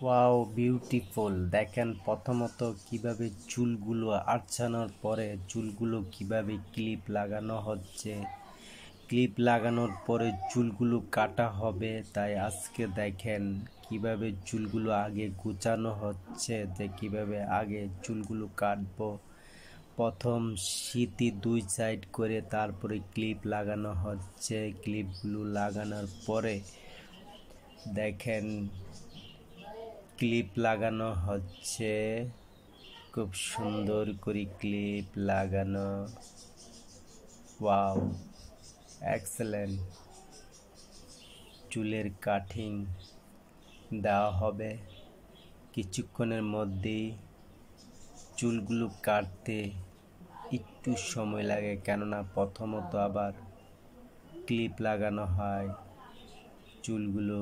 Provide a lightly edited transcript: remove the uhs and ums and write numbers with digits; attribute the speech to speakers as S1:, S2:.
S1: Wow, beautiful. দেখেন প্রথমত কিভাবে চুলগুলো আঁচড়ানোর পরে চুলগুলো কিভাবে ক্লিপ লাগানো হচ্ছে। ক্লিপ লাগানোর পরে চুলগুলো কাটা হবে, তাই আজকে দেখেন কিভাবে চুলগুলো আগে গুছানো হচ্ছে, যে কিভাবে আগে চুলগুলো কাটবো। প্রথম সিটি দুই সাইড করে তারপরে ক্লিপ লাগানো হচ্ছে। ক্লিপগুলো লাগানোর পরে দেখেন ক্লিপ লাগানো হচ্ছে, খুব সুন্দর করে ক্লিপ লাগানো। Wow, excellent. চুলের কাটিং দেওয়া হবে কিছুক্ষণের মধ্যেই। চুলগুলো কাটতে একটু সময় লাগে, কেননা প্রথমত আবার ক্লিপ লাগানো হয়। চুলগুলো